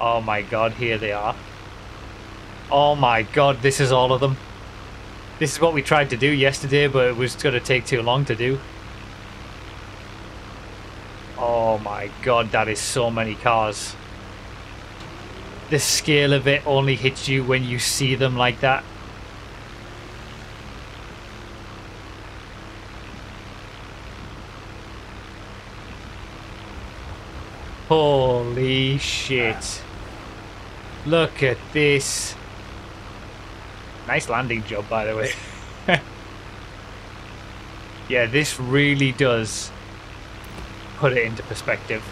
Oh my god, here they are. Oh my god, this is all of them. This is what we tried to do yesterday, but it was going to take too long to do. Oh my god, that is so many cars. The scale of it only hits you when you see them like that. Holy shit. Look at this. Nice landing job, by the way. Yeah, this really does put it into perspective.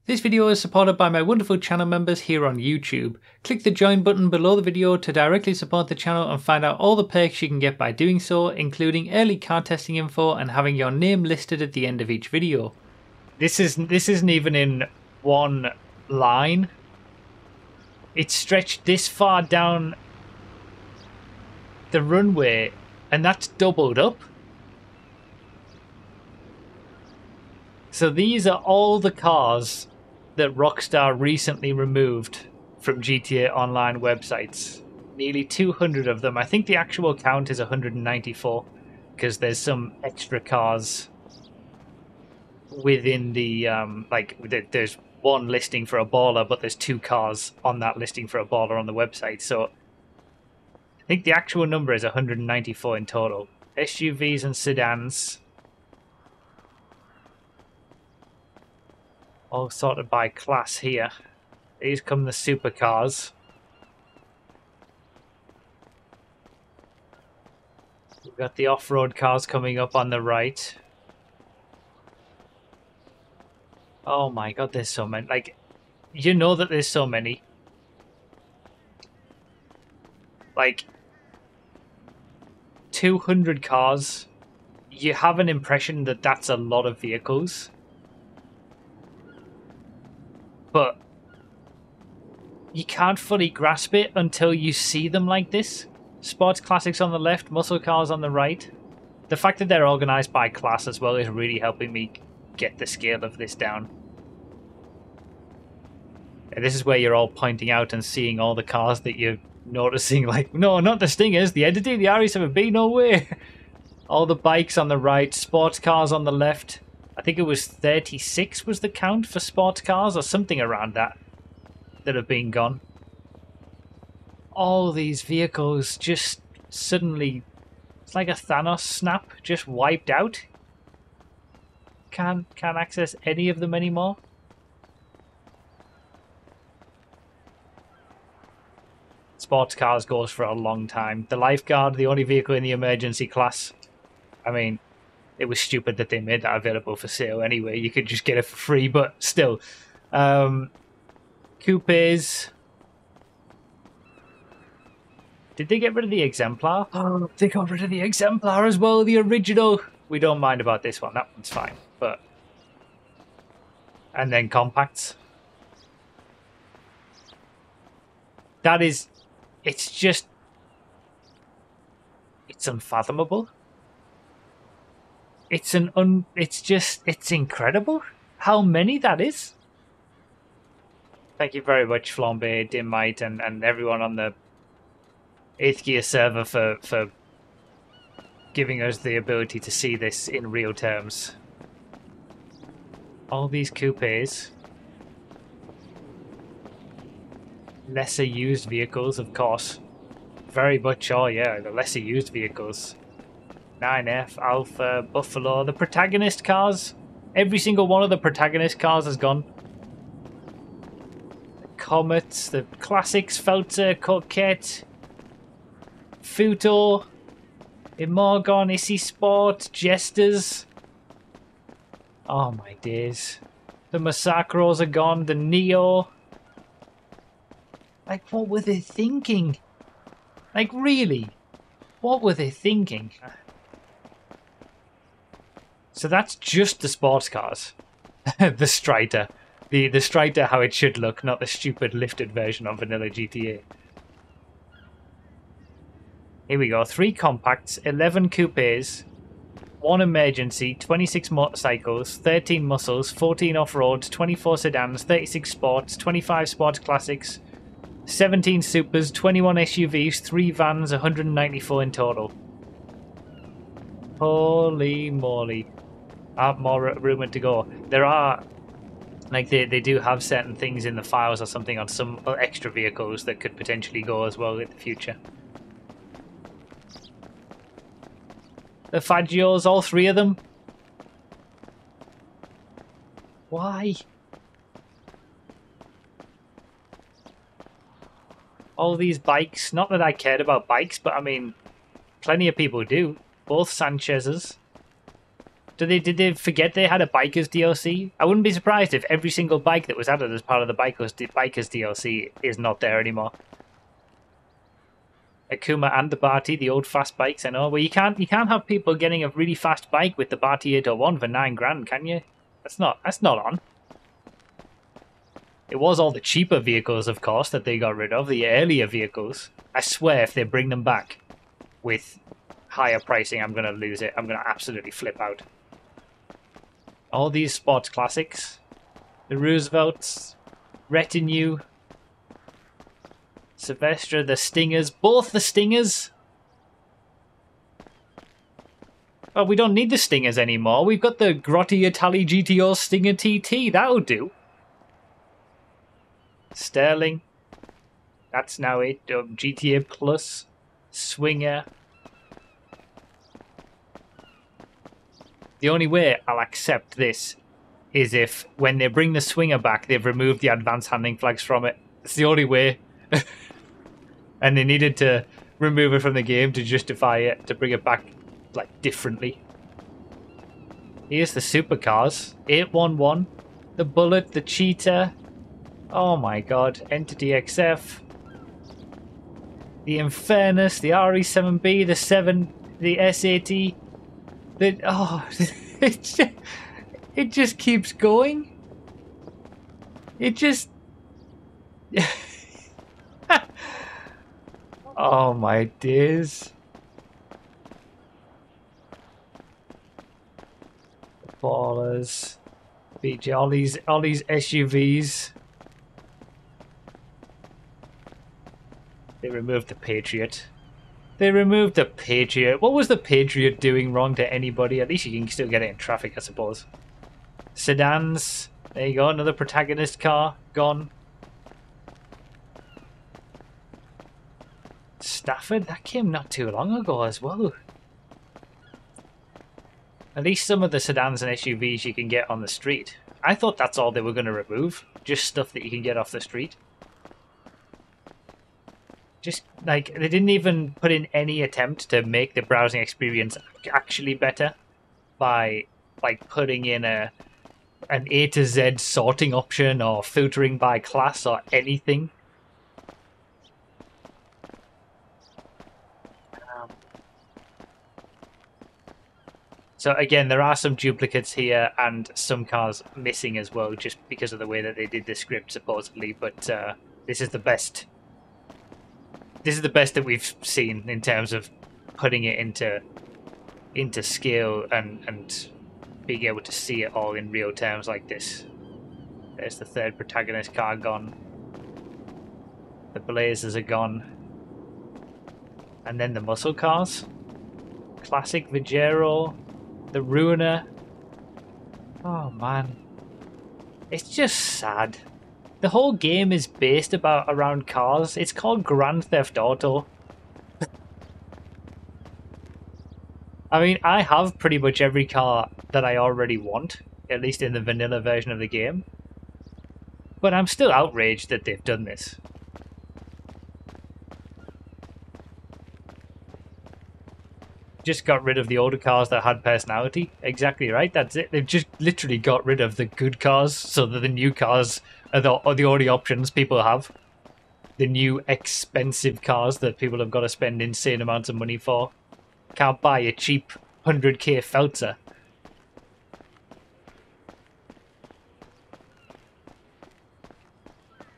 This video is supported by my wonderful channel members here on YouTube. Click the join button below the video to directly support the channel and find out all the perks you can get by doing so, including early car testing info and having your name listed at the end of each video. This isn't even in one line. It's stretched this far down the runway, and that's doubled up. So these are all the cars that Rockstar recently removed from GTA Online websites. Nearly 200 of them. I think the actual count is 194, because there's some extra cars within the there's one listing for a baller, but there's 2 cars on that listing for a baller on the website. So I think the actual number is 194 in total. SUVs and sedans, all sorted by class here. These come the supercars. We've got the off-road cars coming up on the right. Oh my god, there's so many. Like, you know that there's so many. Like, 200 cars. You have an impression that that's a lot of vehicles. But you can't fully grasp it until you see them like this. Sports classics on the left, muscle cars on the right. The fact that they're organized by class as well is really helping me get the scale of this down. And this is where you're all pointing out and seeing all the cars that you're noticing, like, no, not the Stingers, the Entity, the RE7B, no way. All the bikes on the right, sports cars on the left. I think it was 36 was the count for sports cars, or something around that have been gone. All these vehicles just suddenly, it's like a Thanos snap, just wiped out. Can't access any of them anymore. Sports cars goes for a long time. The Lifeguard, the only vehicle in the emergency class. I mean, it was stupid that they made that available for sale anyway. You could just get it for free, but still. Coupes. Did they get rid of the Exemplar? Oh, they got rid of the Exemplar as well, the original. We don't mind about this one. That one's fine. But and then compacts. That is... It's just... It's unfathomable. It's it's incredible how many that is. Thank you very much, Flambe, DiNmiTe, and everyone on the 8th Gear server for giving us the ability to see this in real terms. All these coupes. Lesser used vehicles, of course. Very much, oh yeah, the lesser used vehicles. 9F, Alpha, Buffalo, the protagonist cars. Every single one of the protagonist cars has gone. The Comets, the classics, Felter, Coquette, Futo, Imorgon, Issy Sport, Jesters. Oh my days. The Massacros are gone, the Neo. Like, what were they thinking? Like, really? What were they thinking? So that's just the sports cars. The Strider. The Strider how it should look, not the stupid lifted version of vanilla GTA. Here we go. 3 compacts, 11 coupes, 1 emergency, 26 motorcycles, 13 muscles, 14 off-road, 24 sedans, 36 sports, 25 sports classics, 17 supers, 21 SUVs, 3 vans, 194 in total. Holy moly. More rumored to go. There are, like, they do have certain things in the files or something on some extra vehicles that could potentially go as well in the future. The Faggios, all 3 of them? Why? All these bikes. Not that I cared about bikes, but I mean, plenty of people do. Both Sanchez's. Did they forget they had a Bikers DLC? I wouldn't be surprised if every single bike that was added as part of the Bikers DLC is not there anymore. Akuma and the Barty, the old fast bikes, I know. Well, you can't have people getting a really fast bike with the Barty 801 for 9 grand, can you? That's not on. It was all the cheaper vehicles, of course, that they got rid of, the earlier vehicles. I swear if they bring them back with higher pricing, I'm going to lose it. I'm going to absolutely flip out. All these sports classics. The Roosevelts. Retinue. Silvestre, the Stingers. Both the Stingers. Well, we don't need the Stingers anymore. We've got the Grotti Itali GTO Stinger TT. That'll do. Sterling. That's now it. GTA Plus. Swinger. The only way I'll accept this is if, when they bring the Swinger back, they've removed the advanced handling flags from it. It's the only way. And they needed to remove it from the game to justify it, to bring it back, like, differently. Here's the supercars. 811. The Bullet, the Cheetah. Oh my god. Entity XF. The Infernus, the RE7B, the 7, the S80. It just keeps going. It just... Oh my days. The Ballers. BJ, all these SUVs. They removed the Patriot. They removed the Patriot. What was the Patriot doing wrong to anybody? At least you can still get it in traffic, I suppose. Sedans. There you go, another protagonist car. Gone. Stafford? That came not too long ago as well. At least some of the sedans and SUVs you can get on the street. I thought that's all they were going to remove. Just stuff that you can get off the street. Just, like, they didn't even put in any attempt to make the browsing experience actually better by, like, putting in an A to Z sorting option or filtering by class or anything. So again, there are some duplicates here and some cars missing as well, just because of the way that they did the script supposedly. But this is the best. This is the best that we've seen in terms of putting it into scale and being able to see it all in real terms like this. There's the third protagonist car gone. The Blazers are gone. And then the muscle cars. Classic Vigero. The Ruiner. Oh man. It's just sad. The whole game is based around cars. It's called Grand Theft Auto. I mean, I have pretty much every car that I already want, at least in the vanilla version of the game. But I'm still outraged that they've done this. Just got rid of the older cars that had personality. Exactly right, that's it. They've just literally got rid of the good cars so that the new cars are the only options people have. The new expensive cars that people have got to spend insane amounts of money for. Can't buy a cheap 100k Feltzer.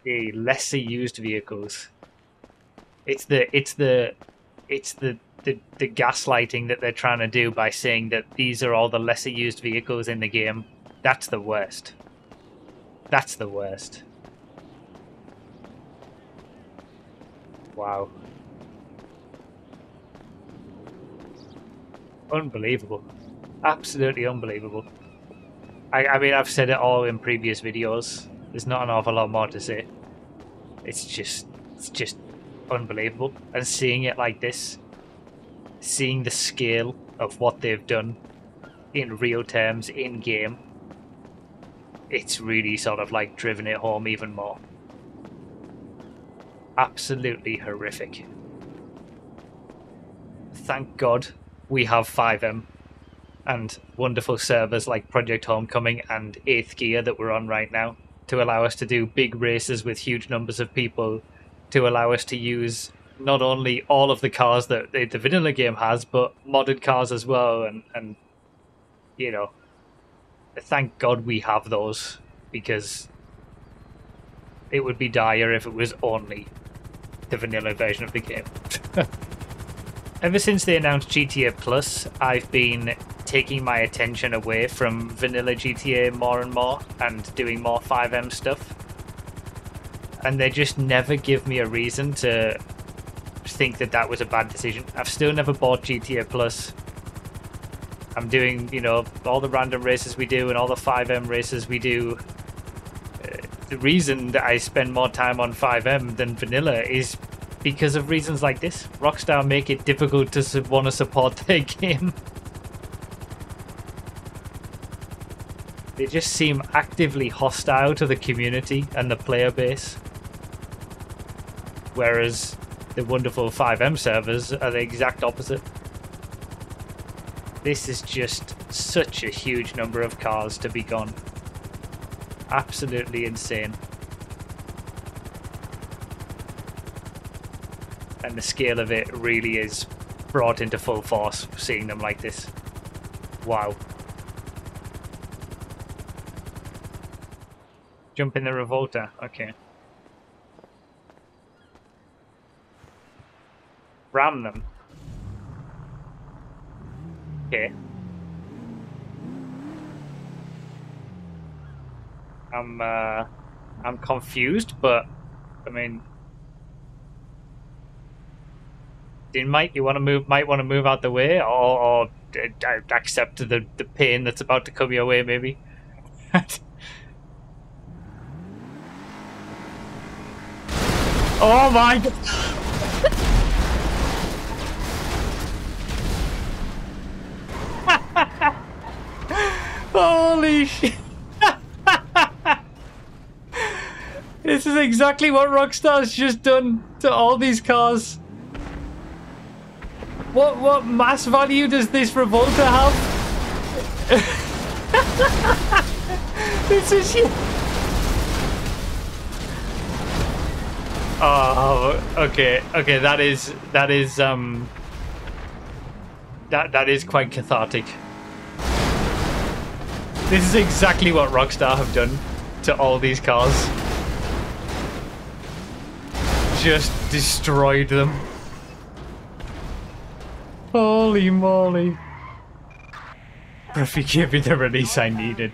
The lesser used vehicles. It's the the gaslighting that they're trying to do by saying that these are all the lesser used vehicles in the game, that's the worst. That's the worst. Wow. Unbelievable. Absolutely unbelievable. I mean, I've said it all in previous videos. There's not an awful lot more to say. It's just unbelievable. And seeing it like this, seeing the scale of what they've done in real terms, in game, it's really sort of like driven it home even more. Absolutely horrific. Thank God we have FiveM and wonderful servers like Project Homecoming and 8th Gear that we're on right now to allow us to do big races with huge numbers of people, to allow us to use not only all of the cars that the vanilla game has, but modded cars as well. And you know, thank God we have those, because it would be dire if it was only the vanilla version of the game. Ever since they announced GTA Plus, I've been taking my attention away from vanilla GTA more and more and doing more FiveM stuff. And they just never give me a reason to think that that was a bad decision. I've still never bought GTA Plus. I'm doing, you know, all the random races we do and all the FiveM races we do. The reason that I spend more time on FiveM than vanilla is because of reasons like this. Rockstar make it difficult to want to support their game. They just seem actively hostile to the community and the player base. Whereas the wonderful FiveM servers are the exact opposite. This is just such a huge number of cars to be gone. Absolutely insane. And the scale of it really is brought into full force seeing them like this. Wow. Jump in the Revolta, okay. Ram them. Okay. I'm confused, but I mean, DiNmiTe, you might want to move out the way, or accept the pain that's about to come your way, maybe. Oh my God! Holy shit! This is exactly what Rockstar's just done to all these cars. What mass value does this Revolta have? This is shit. Oh, okay, that is quite cathartic. This is exactly what Rockstar have done to all these cars. Just destroyed them. Holy moly. Bruffy gave me the release I needed.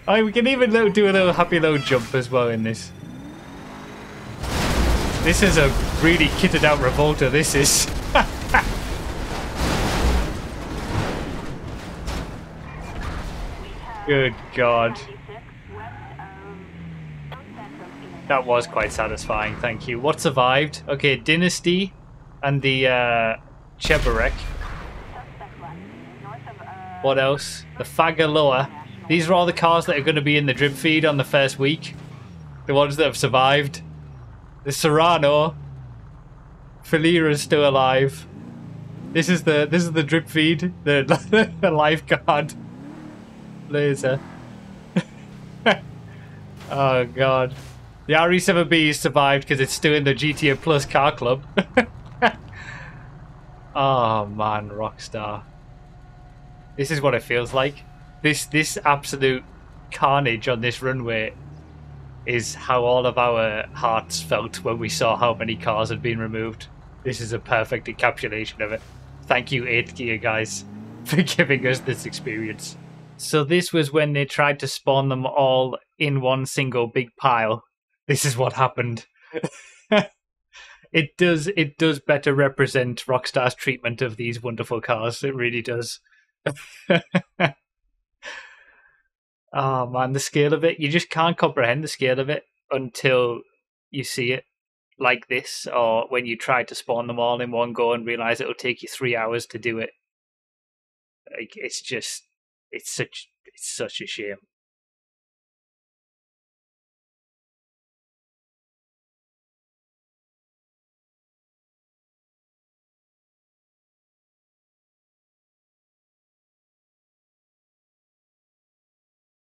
Oh, we can even do a little happy little jump as well in this. This is a really kitted out Revolta, this is. Good God. That was quite satisfying, thank you. What survived? Okay, Dynasty and the Chebarek. What else? The Fagaloa. These are all the cars that are going to be in the drip feed on the first week. The ones that have survived. The Serrano. Falira's still alive. This is the drip feed. The lifeguard. Laser. Oh God. The RE7B survived because it's still in the GTA Plus car club. Oh man, Rockstar. This is what it feels like. This absolute carnage on this runway is how all of our hearts felt when we saw how many cars had been removed. This is a perfect encapsulation of it. Thank you, 8th Gear guys, for giving us this experience. So this was when they tried to spawn them all in one single big pile. This is what happened. It does better represent Rockstar's treatment of these wonderful cars. It really does. Oh man, the scale of it. You just can't comprehend the scale of it until you see it like this, or when you try to spawn them all in one go and realize it'll take you 3 hours to do it. Like, it's such a shame.